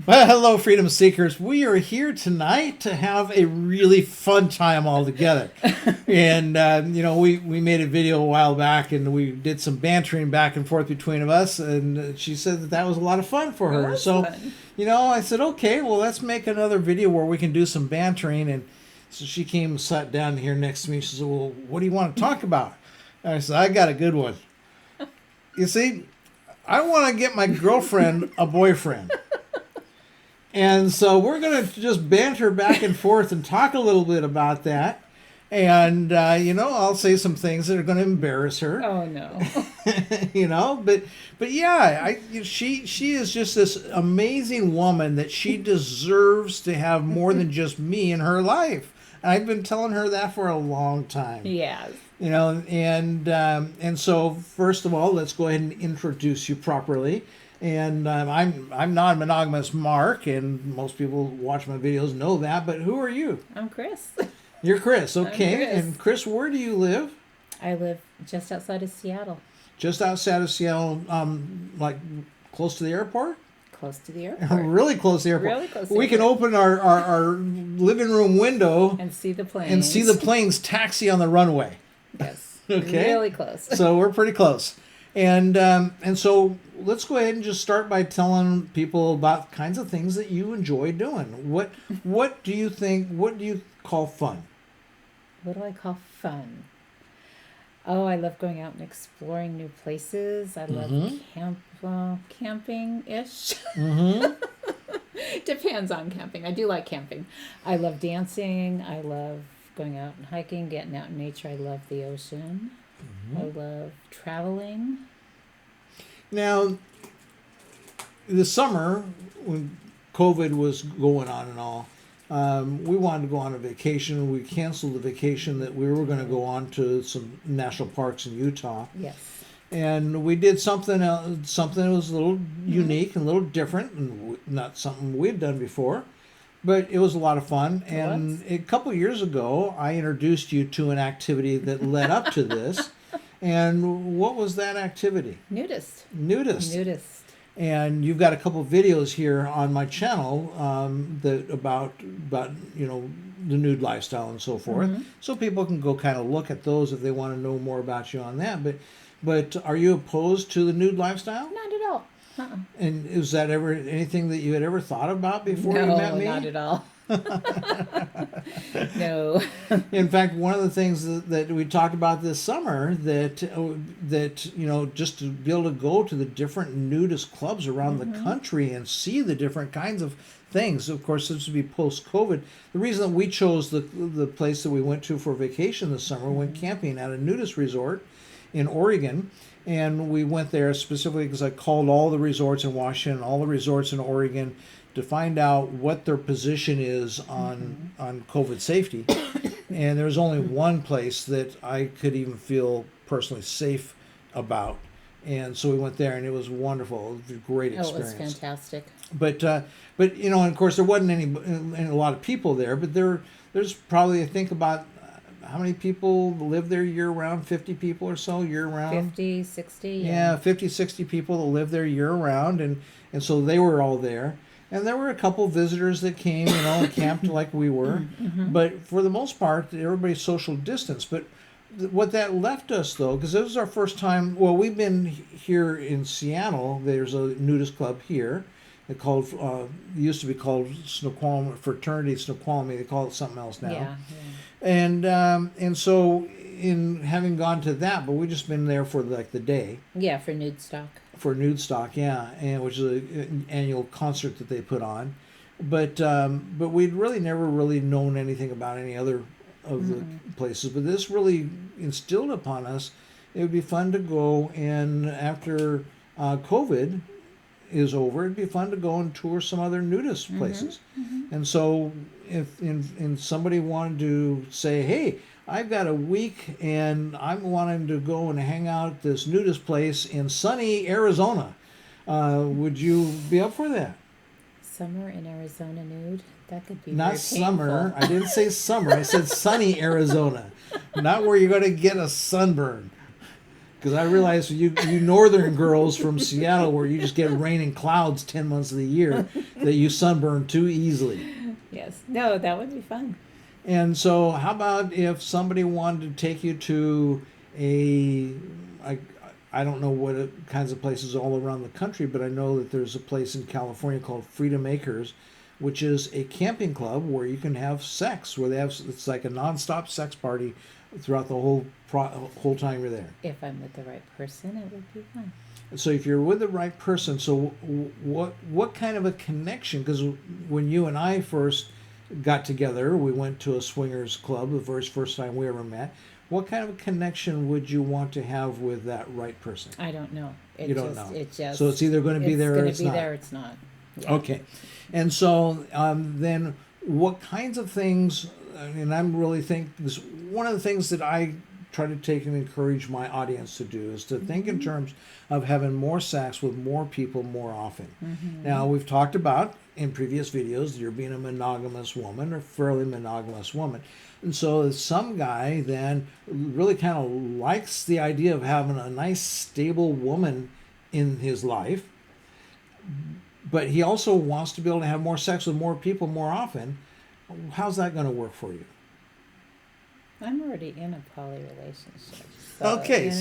Well, hello, freedom seekers. We are here tonight to have a really fun time all together. And, we made a video a while back and we did some bantering back and forth between us. And she said that was a lot of fun for her. So, fun. I said, okay, well, let's make another video where we can do some bantering. And so she came and sat down here next to me. She said, well, what do you want to talk about? And I said, I got a good one. You see, I want to get my girlfriend a boyfriend. And so we're going to just banter back and forth and talk a little bit about that. And, I'll say some things that are going to embarrass her. Oh, no. But yeah, she is just this amazing woman that she deserves to have more than just me in her life. And I've been telling her that for a long time. Yes. And so first of all, let's go ahead and introduce you properly. And I'm Non-Monogamous Mark, and most people watch my videos know that. But who are you? I'm Chris. You're Chris, okay. I'm Chris. And Chris, where do you live? I live just outside of Seattle. Just outside of Seattle, like close to the airport? Close to the airport. Really close to the airport. Really close to We the can airport. open our living room window And see the planes. and see the planes taxi on the runway. Yes. Okay. Really close. So we're pretty close. And so let's go ahead and just start by telling people about kinds of things that you enjoy doing. What do you think? What do you call fun? What do I call fun? Oh, I love going out and exploring new places. I love camping-ish. Mm-hmm. Depends on camping. I do like camping. I love dancing. I love going out and hiking, getting out in nature. I love the ocean. I love traveling. Now, this summer, when COVID was going on and all, we wanted to go on a vacation. We canceled the vacation that we were going to go on to some national parks in Utah. Yes. And we did something else, something that was a little unique and a little different, and not something we had done before. But it was a lot of fun. And a couple of years ago, I introduced you to an activity that led up to this. And what was that activity? Nudist. And you've got a couple of videos here on my channel that about the nude lifestyle and so forth. So people can go kind of look at those if they want to know more about you on that. But are you opposed to the nude lifestyle? Not at all. And is that ever anything that you had ever thought about before No, you met me? not at all. No. In fact, one of the things that we talked about this summer that just to be able to go to the different nudist clubs around the country and see the different kinds of things. Of course, this would be post-COVID. The reason that we chose the place that we went to for vacation this summer, went camping at a nudist resort in Oregon. And we went there specifically because I called all the resorts in Washington, all the resorts in Oregon, to find out what their position is on COVID safety. And there's only one place that I could even feel personally safe about. And so we went there, and it was wonderful. It was a great experience. It was fantastic. But and of course there wasn't a lot of people there, but there's probably, I think, about how many people live there year-round? 50 people or so year-round? 50, 60. Yeah, 50, 60 people that live there year-round, and so they were all there. And there were a couple visitors that came, and camped like we were. But for the most part, everybody's social distance. But what that left us, though, because this was our first time, well, we've been here in Seattle. There's a nudist club here. It used to be called Snoqualmie, Fraternity Snoqualmie. They call it something else now. Yeah. And so in having gone to that, but we've just been there for like the day. Yeah, for nude stock. For nude stock, yeah, and which is an annual concert that they put on. But we'd really never really known anything about any other of the places. But this really instilled upon us, it would be fun to go, and after COVID is over, it'd be fun to go and tour some other nudist places. And so if somebody wanted to say, hey, I've got a week and I'm wanting to go and hang out at this nudist place in sunny Arizona, would you be up for that? Summer in Arizona nude? That could be Not very summer. painful. I didn't say summer. I said sunny Arizona. Not where you're going to get a sunburn. Because I realize you northern girls from Seattle, where you just get rain and clouds 10 months of the year, that that you sunburn too easily. Yes. No, that would be fun. And so, how about if somebody wanted to take you to I don't know what kinds of places all around the country, but I know that there's a place in California called Freedom Acres, which is a camping club where you can have sex, where it's like a nonstop sex party throughout the whole time you're there. If I'm with the right person, it would be fun. So if you're with the right person, so what kind of a connection? Because when you and I first got together, we went to a swingers club the very first time we ever met. What kind of a connection would you want to have with that right person? I don't know. You don't know. It just. So it's either going to be there or it's not. It's going to be there. It's not. Yeah. Okay, and so then what kinds of things? And I'm really one of the things that I try to take and encourage my audience to do is to think in terms of having more sex with more people more often. Now, we've talked about in previous videos you're being a monogamous woman or fairly monogamous woman. And so some guy then really kind of likes the idea of having a nice stable woman in his life, but he also wants to be able to have more sex with more people more often. How's that going to work for you? I'm already in a poly relationship. Okay,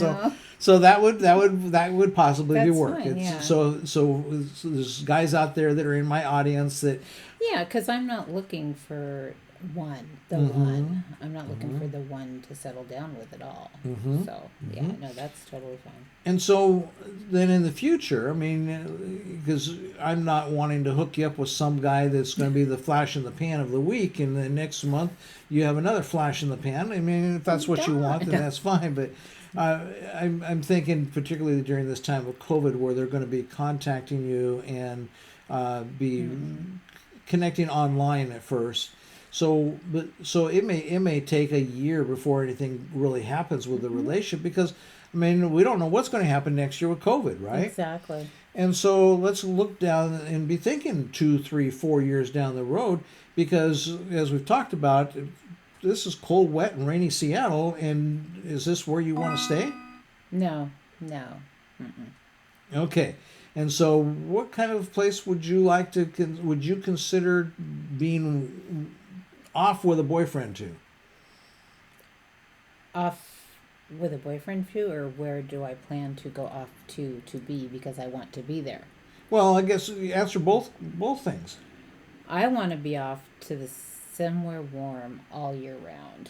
so that would possibly be work. Fine, yeah. So there's guys out there that are in my audience that. Yeah, because I'm not looking for one. I'm not looking for the one to settle down with at all. So yeah, no, that's totally fine. And so then in the future, I mean, because I'm not wanting to hook you up with some guy that's going to be the flash in the pan of the week, and the next month you have another flash in the pan. I mean, if that's what you want, then that's fine. But I'm thinking particularly during this time of COVID, where they're going to be contacting you and be connecting online at first. So it may take a year before anything really happens with the relationship, because I mean, we don't know what's going to happen next year with COVID, right? Exactly. And so let's look down and be thinking 2, 3, 4 years down the road, because as we've talked about, this is cold, wet, and rainy Seattle, and is this where you want to stay? No. Okay. And so what kind of place would you consider being off with a boyfriend to? Off with a boyfriend to, or where do I plan to go off to be because I want to be there? Well, I guess you answer both things. I want to be off to somewhere warm all year round.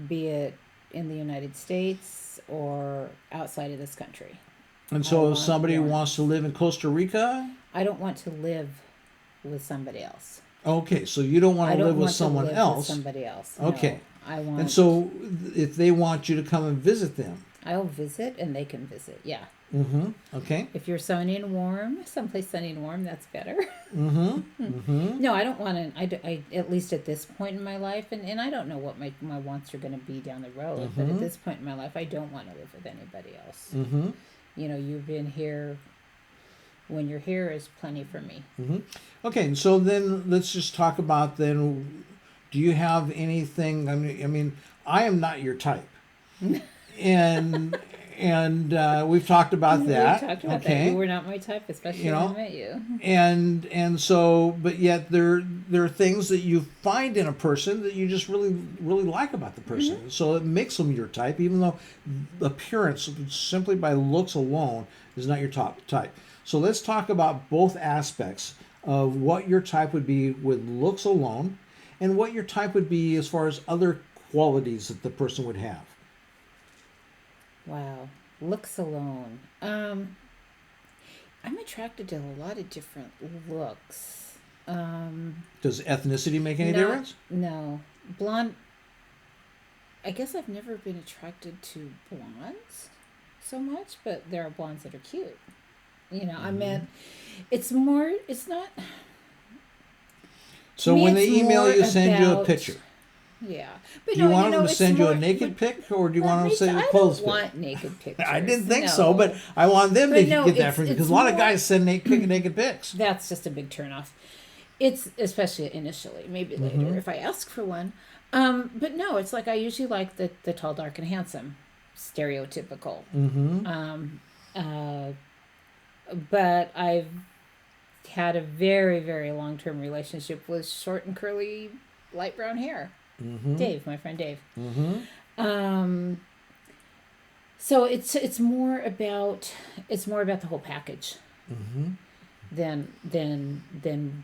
Be it in the United States or outside of this country. And so if somebody wants to live in Costa Rica? I don't want to live with somebody else. Okay, so you don't want to live with someone else. With somebody else. Okay. No, I want. And so if they want you to come and visit them? I'll visit and they can visit, yeah. Okay. If you're sunny and warm, someplace sunny and warm, that's better. No, I don't want to, I at least at this point in my life, and I don't know what my wants are going to be down the road, but at this point in my life, I don't want to live with anybody else. You know, you've been here. When you're here is plenty for me. Okay, so then let's just talk about then, do you have anything, I mean, I am not your type. and we've talked about that. We've talked about that. You were not my type, especially when I met you. And so, but yet there are things that you find in a person that you just really, really like about the person. So it makes them your type, even though appearance, simply by looks alone, is not your top type. So let's talk about both aspects of what your type would be with looks alone and what your type would be as far as other qualities that the person would have. Wow. Looks alone. I'm attracted to a lot of different looks. Does ethnicity make any difference? No. Blonde. I guess I've never been attracted to blondes so much, but there are blondes that are cute. You know, I meant it's not. So when they email you, send you a picture. Yeah. But do you want them to send you a naked pic, or do you want them to send you a clothes pic? I don't want naked pictures. I didn't think so, but I want them to get that from you, because a lot of guys send naked pics. That's just a big turnoff. It's especially initially, maybe later if I ask for one. But no, it's like I usually like the tall, dark, and handsome, stereotypical. But I've had a very, very long-term relationship with short and curly light brown hair. Mm-hmm. Dave, my friend Dave. Mm-hmm. So it's more about the whole package Mm-hmm. than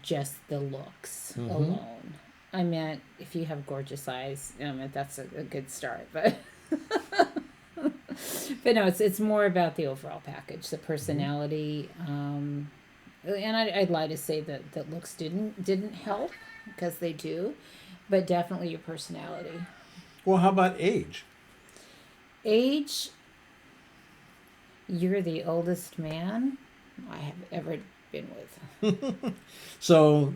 just the looks Mm-hmm. alone. I meant if you have gorgeous eyes, I mean that's a good start, but but no, it's more about the overall package, the personality. And I'd lie to say that looks didn't help, because they do, but definitely your personality. Well, how about age? Age, you're the oldest man I have ever been with. So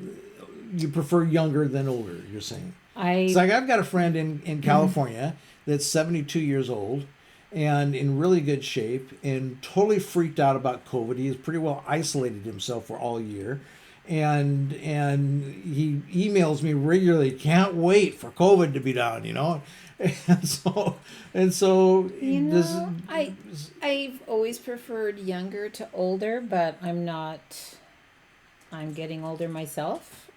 you prefer younger than older, you're saying? It's I like I've got a friend in California that's 72 years old and in really good shape and totally freaked out about COVID. He has pretty well isolated himself for all year. And he emails me regularly, can't wait for COVID to be done, you know? And so you this know I've always preferred younger to older, but I'm getting older myself.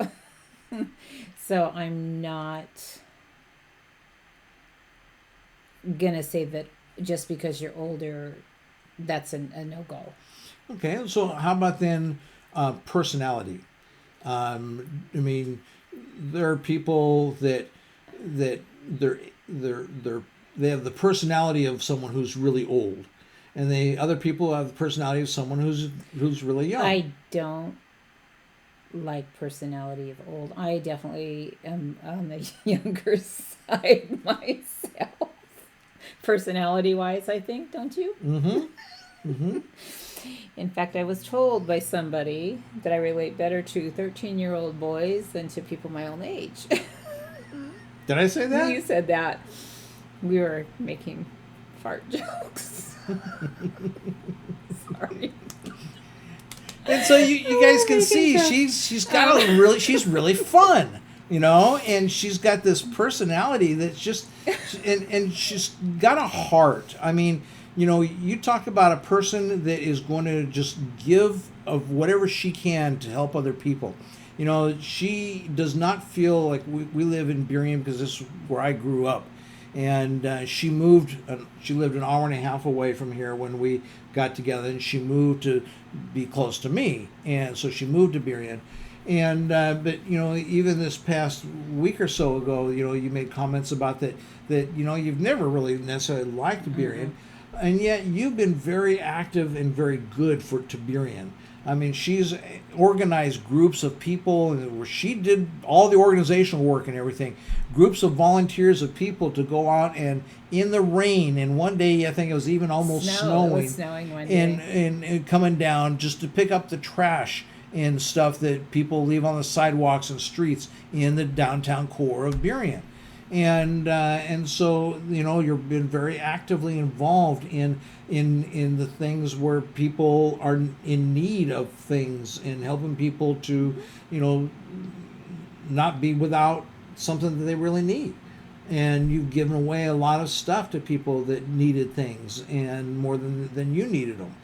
So I'm not gonna say that just because you're older, that's a no-go. okay. So how about then personality? I mean, there are people that they have the personality of someone who's really old, and other people have the personality of someone who's really young. I don't like personality of old. I definitely am on the younger side myself. Personality wise, I think, don't you? Mm-hmm. Mm-hmm. In fact, I was told by somebody that I relate better to 13-year-old boys than to people my own age. Did I say that? You said that. We were making fart jokes. Sorry. And so you guys can see making she's really fun, you know, and she's got this personality that's just and she's got a heart. I mean, you know, you talk about a person that is going to just give of whatever she can to help other people. You know, she does not feel like we live in Birmingham because this is where I grew up. And she moved, she lived an hour and a half away from here when we got together, and she moved to be close to me. And so she moved to Birmingham. But, you know, even this past week or so ago, you know, you made comments about that, you know, you've never really necessarily liked Birmingham. And yet you've been very active and very good for Tiberian. I mean, she's organized groups of people, and where she did all the organizational work and everything. Groups of volunteers of people to go out and in the rain. And one day, I think it was even almost snowing. It was snowing one day. And coming down just to pick up the trash and stuff that people leave on the sidewalks and streets in the downtown core of Burien. And so, you know, you've been very actively involved in the things where people are in need of things, and helping people to, you know, not be without something that they really need. And you've given away a lot of stuff to people that needed things, and more than you needed them.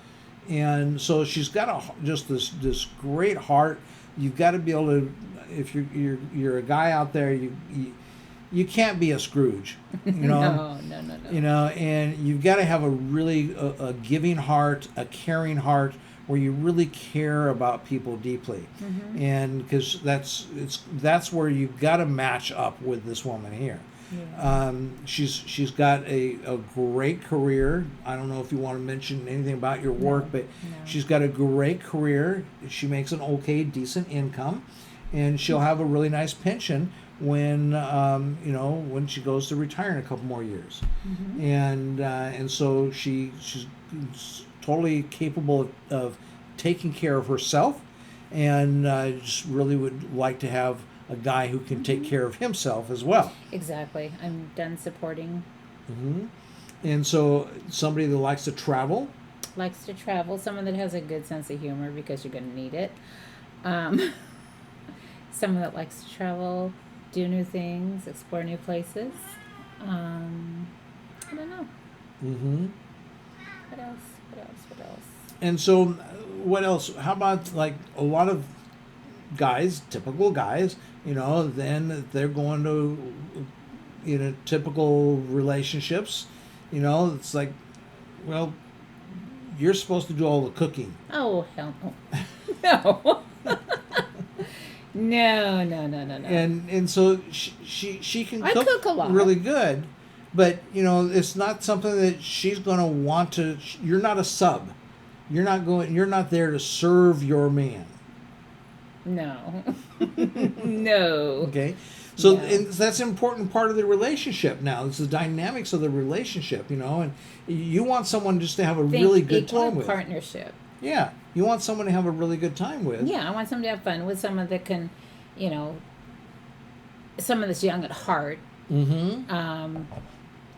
And so she's got just this great heart. You've got to be able to, if you're a guy out there, you can't be a Scrooge, you know. No. You know, and you've got to have a really a giving heart, a caring heart, where you really care about people deeply. And because that's where you've got to match up with this woman here. Yeah. She's got a great career. I don't know if you want to mention anything about your work, but she's got a great career. She makes an okay, decent income, and she'll have a really nice pension when you know, when she goes to retire in a couple more years. And so she's totally capable of taking care of herself, and just really would like to have a guy who can take care of himself as well. Exactly. I'm done supporting. And so somebody that likes to travel. Likes to travel. Someone that has a good sense of humor, because you're going to need it. Someone that likes to travel, do new things, explore new places. I don't know. What else? And so what else? How about like a lot of guys, typical guys, then they're going to, typical relationships, it's like, well, you're supposed to do all the cooking. Oh, hell no. No. No. And so she can I cook a lot. really good, but it's not something that she's going to want to. You're not a sub. You're not there to serve your man. No. No. Okay. So No. and that's an important part of the relationship now. It's the dynamics of the relationship, and you want someone just to have a really good time with. Partnership. Yeah. You want someone to have a really good time with. Yeah, I want someone to have fun with, someone that can, someone that's young at heart. Mm-hmm.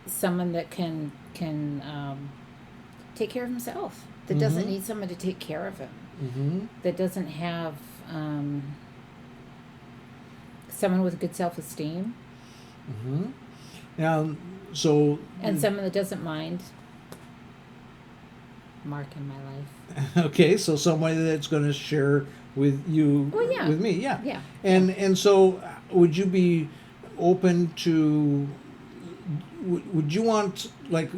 Someone that can take care of himself. That doesn't need someone to take care of him. Mm-hmm. That doesn't have someone with good self-esteem. Mm-hmm. Now, so... And someone that doesn't mind Mark in my life. Okay, so somebody that's going to share with you, with me, yeah. Yeah. And so would you be open to... Would you want, like,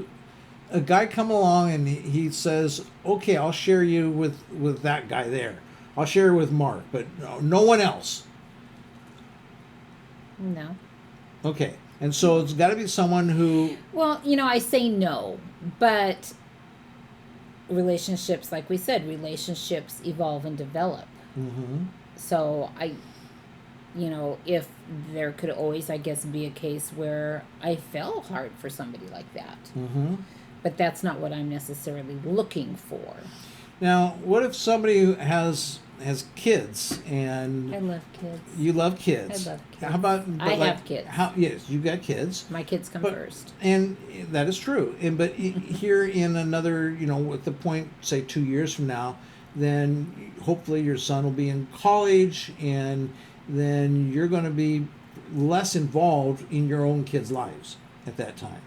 a guy come along and he says, okay, I'll share you with that guy there. I'll share with Mark, but no one else. No. Okay. And so it's got to be someone who... Well, I say no, but relationships, like we said, relationships evolve and develop. Mm-hmm. So if there could always, I guess, be a case where I fell hard for somebody like that. Mm-hmm. But that's not what I'm necessarily looking for. Now, what if somebody has kids and... I love kids. You love kids. I love kids. How about... I have kids. Yes, you got kids. My kids come first. And that is true. But here in another, with the point, say 2 years from now, then hopefully your son will be in college, and then you're going to be less involved in your own kids' lives at that time.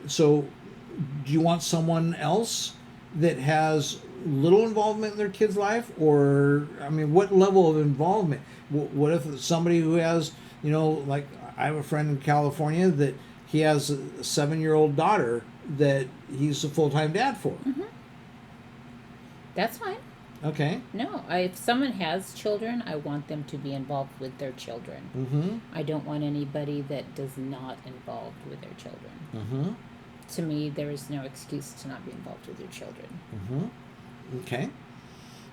So do you want someone else that has little involvement in their kid's life? Or, what level of involvement? What if somebody who has, like I have a friend in California that he has a 7-year-old daughter that he's a full-time dad for? Mm-hmm. That's fine. Okay. No, if someone has children, I want them to be involved with their children. Mm-hmm. I don't want anybody that does not involved with their children. Mm-hmm. To me, there is no excuse to not be involved with your children. Mm-hmm. Okay.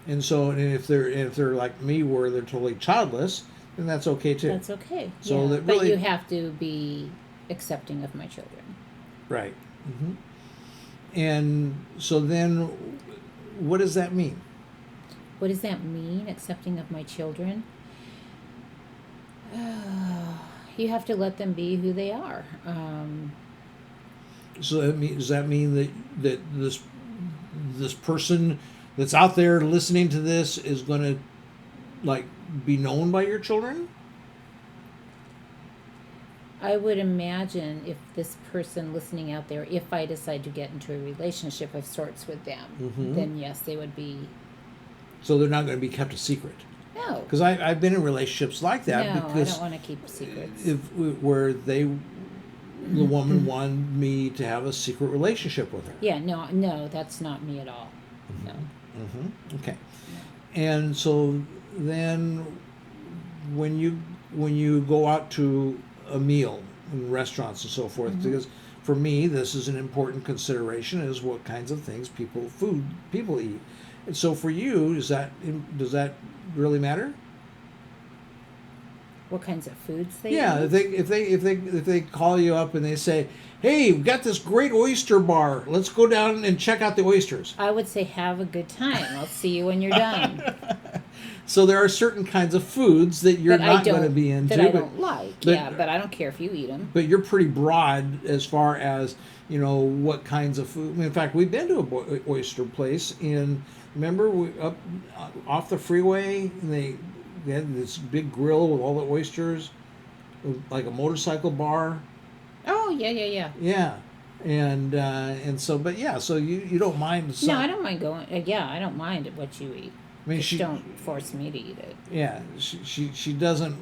And so, if they're like me, where they're totally childless, then that's okay too. That's okay. So yeah. that really, but you have to be accepting of my children. Right. Mm-hmm. And so then, what does that mean? What does that mean, accepting of my children? You have to let them be who they are. So does that mean that this person that's out there listening to this is going to, like, be known by your children? I would imagine if this person listening out there, if I decide to get into a relationship of sorts with them, mm-hmm. then yes, they would be. So they're not going to be kept a secret? No. Because I've been in relationships like that. No, because I don't want to keep secrets. Where the woman wanted me to have a secret relationship with her. Yeah, no, that's not me at all. Mm-hmm. No. Mm-hmm. Okay. No. And so then when you go out to a meal in restaurants and so forth, mm-hmm. because for me this is an important consideration, is what kinds of things people eat. And so for you, does that really matter? What kinds of foods they eat? If they call you up and they say, hey, we've got this great oyster bar, let's go down and check out the oysters. I would say have a good time. I'll see you when you're done. So there are certain kinds of foods that you're not going to be into. That I don't like, but I don't care if you eat them. But you're pretty broad as far as, what kinds of food. In fact, we've been to a oyster place remember, up off the freeway, and they had this big grill with all the oysters, like a motorcycle bar. Oh, yeah. Yeah. And so, but yeah, so you don't mind. No, I don't mind going. I don't mind what you eat. I mean, Just don't force me to eat it. Yeah, she doesn't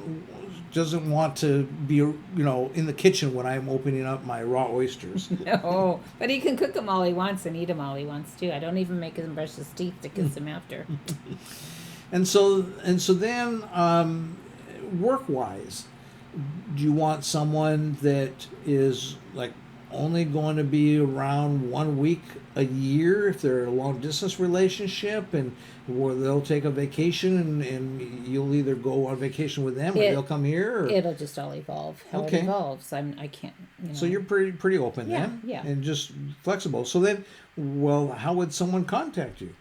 want to be, in the kitchen when I'm opening up my raw oysters. No, but he can cook them all he wants and eat them all he wants too. I don't even make him brush his teeth to kiss him after. And so then, work wise, do you want someone that is like only going to be around 1 week a year if they're in a long distance relationship, and where they'll take a vacation and you'll either go on vacation with them or they'll come here? Or? It'll just all evolve how it evolves. I can't. So you're pretty open then, and just flexible. So then, well, how would someone contact you?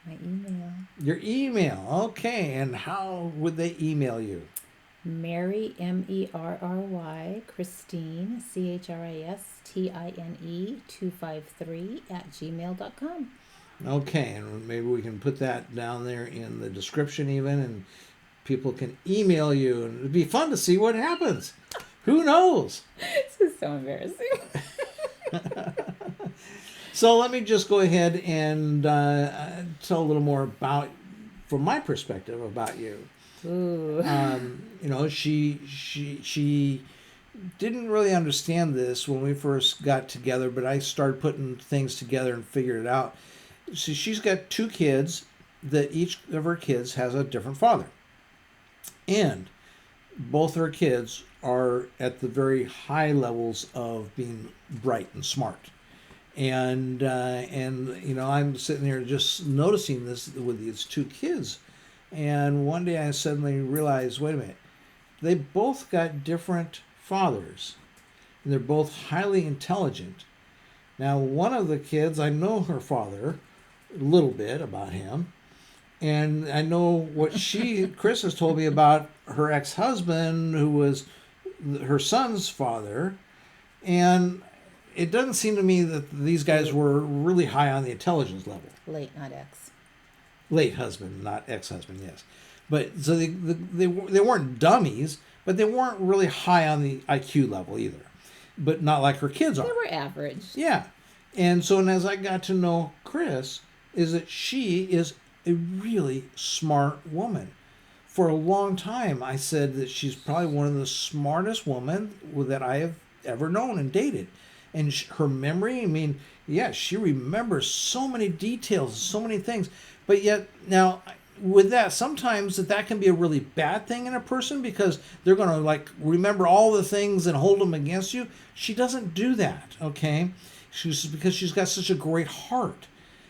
My email. Your email, okay. And how would they email you? Mary, Merry, Christine, CHRISTINE 253 @gmail.com. Okay, and maybe we can put that down there in the description even, and people can email you, and it'd be fun to see what happens. Who knows? This is so embarrassing. So let me just go ahead and tell a little more about, from my perspective, about you. Ooh. She didn't really understand this when we first got together, but I started putting things together and figured it out. So she's got 2 kids that each of her kids has a different father. And both her kids are at the very high levels of being bright and smart. And I'm sitting there just noticing this with these 2 kids. And one day I suddenly realized, wait a minute, they both got different fathers. And they're both highly intelligent. Now, one of the kids, I know her father a little bit about him. And I know what Chris has told me about her ex-husband, who was her son's father. And it doesn't seem to me that these guys were really high on the intelligence level. Late, not ex. Late husband, not ex-husband, yes. But so they weren't dummies, but they weren't really high on the IQ level either. But not like her kids are. They were average. Yeah. And so, and as I got to know Chris, is that she is a really smart woman. For a long time, I said that she's probably one of the smartest women that I have ever known and dated. And her memory, I mean, yeah, she remembers so many details, so many things. But yet, now, with that, sometimes that can be a really bad thing in a person because they're going to, like, remember all the things and hold them against you. She doesn't do that, okay? Because she's got such a great heart.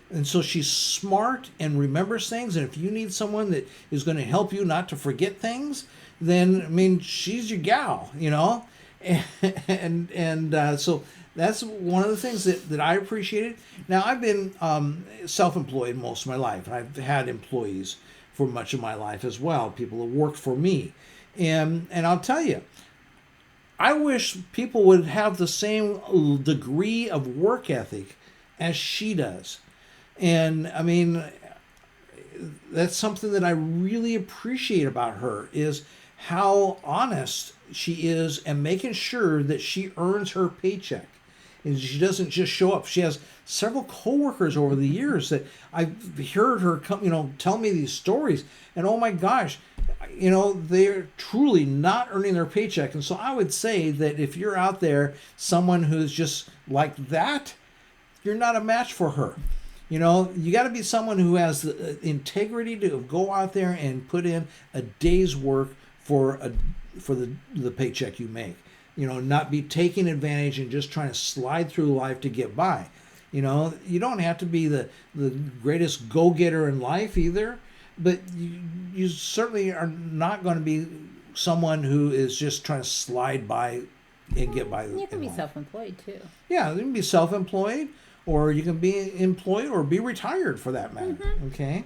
And so she's smart and remembers things. And if you need someone that is going to help you not to forget things, then, I mean, she's your gal, So that's one of the things that I appreciated. Now, I've been self-employed most of my life. I've had employees for much of my life as well, people who worked for me. And I'll tell you, I wish people would have the same degree of work ethic as she does. And, I mean, that's something that I really appreciate about her, is how honest she is and making sure that she earns her paycheck. And she doesn't just show up. She has several coworkers over the years that I've heard her come, tell me these stories. And oh my gosh, they're truly not earning their paycheck. And so I would say that if you're out there, someone who's just like that, you're not a match for her. You got to be someone who has the integrity to go out there and put in a day's work for the paycheck you make. Not be taking advantage and just trying to slide through life to get by. You don't have to be the greatest go-getter in life either, but you certainly are not going to be someone who is just trying to slide by and get by. You can be self-employed too. Yeah, you can be self-employed, or you can be employed or be retired for that matter. Mm-hmm. Okay,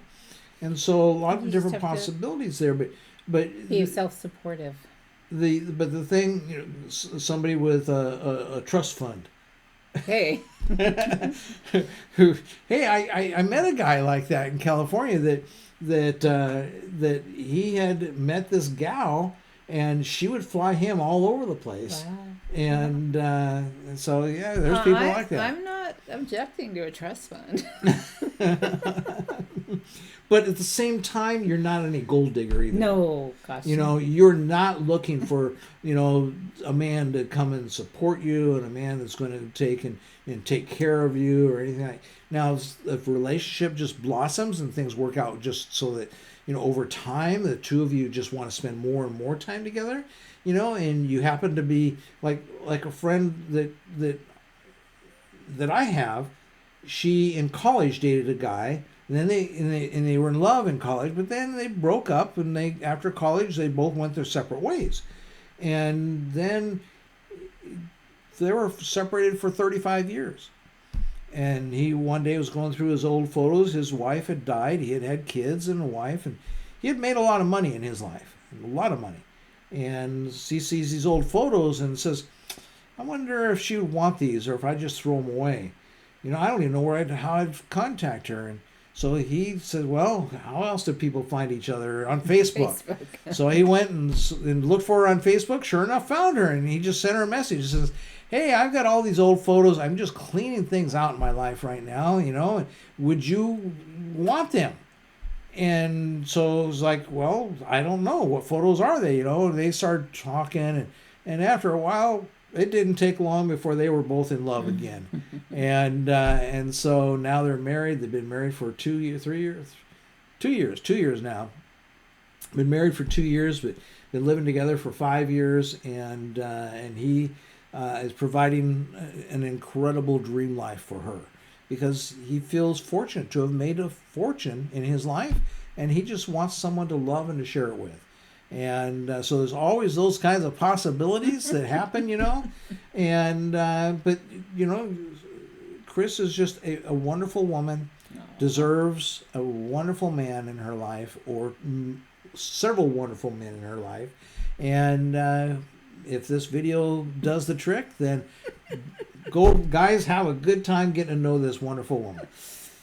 and so a lot of different possibilities there, but be self-supportive. But the thing, somebody with a trust fund. Hey. I met a guy like that in California that he had met this gal, and she would fly him all over the place. Wow. And so there's people like that. I'm not objecting to a trust fund. But at the same time, you're not any gold digger either. No, gosh. You know, you're not looking for, you know, a man to come and support you and a man that's going to take and take care of you or anything like. Now, if a relationship just blossoms and things work out just so that, you know, over time, the two of you just want to spend more and more time together, you know, and you happen to be like a friend that I have, she in college dated a guy. And then they were in love in college, but then they broke up, and after college they both went their separate ways, and then they were separated for 35 years. And he one day was going through his old photos. His wife had died. He had had kids and a wife, and he had made a lot of money in his life, a lot of money. And he sees these old photos and says, "I wonder if she would want these, or if I just throw them away. You know, I don't even know how I'd contact her." And so he said, "Well, how else do people find each other? On Facebook." So he went and looked for her on Facebook. Sure enough, found her, and he just sent her a message. He says, "Hey, I've got all these old photos. I'm just cleaning things out in my life right now. You know, would you want them?" And so it was like, "Well, I don't know. What photos are they?" You know, and they started talking, and after a while, it didn't take long before they were both in love again. And so now they're married. They've been married for 2 years, 2 years now. Been married for 2 years, but been living together for 5 years. And he is providing an incredible dream life for her, because he feels fortunate to have made a fortune in his life, and he just wants someone to love and to share it with. And so there's always those kinds of possibilities that happen, you know. And but you know, Chris is just a wonderful woman, deserves a wonderful man in her life, or several wonderful men in her life. And if this video does the trick, then go, guys, have a good time getting to know this wonderful woman.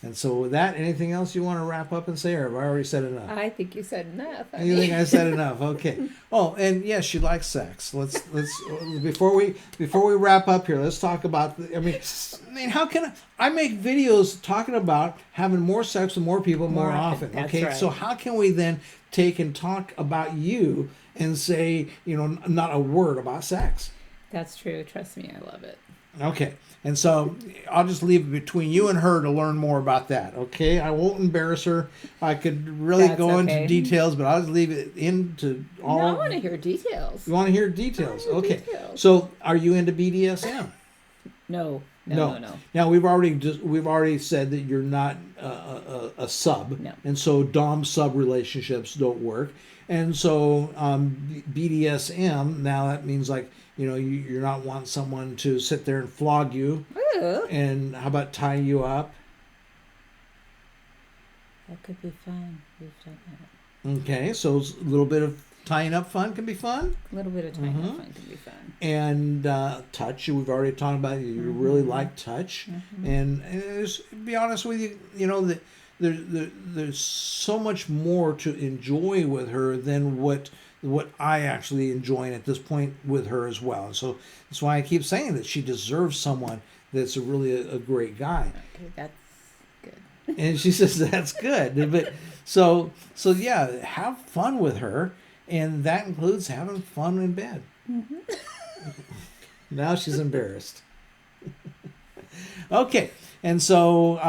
And so with that, anything else you want to wrap up and say, or have I already said enough? I think you said enough. You think I said enough? Okay. Oh, and yes, she likes sex. Let's before we wrap up here, let's talk about. I mean, how can I make videos talking about having more sex with more people more often? That's Okay, right. so how can we then take and talk about you and say, you know, not a word about sex? That's true. Trust me, I love it. Okay. And so I'll just leave it between you and her to learn more about that. Okay. I won't embarrass her. I could really go into details, but I'll just leave it into all. No, I want to hear details. You want to hear details? I wanna hear Okay. details. So are you into BDSM? No. Now we've already said that you're not a sub, No. and so dom sub relationships don't work. And so BDSM, now that means, like, you know, you're not wanting someone to sit there and flog you. Ooh. And how about tie you up? That could be fun. We've done that. Okay, so a little bit of tying up fun can be fun. A little bit of time fun can be fun. And touch, we've already talked about. You really like touch. And to be honest with you, you know, that there's so much more to enjoy with her than what I actually enjoy at this point with her as well. And so that's why I keep saying that she deserves someone that's really a great guy. Okay, that's good. And she says that's good. But so yeah, have fun with her, and that includes having fun in bed. Now she's embarrassed. Okay, and so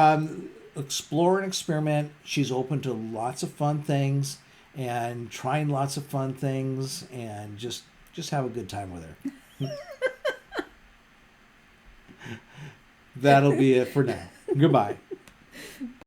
explore and experiment. She's open to lots of fun things and trying lots of fun things, and just have a good time with her. That'll be it for now. Goodbye.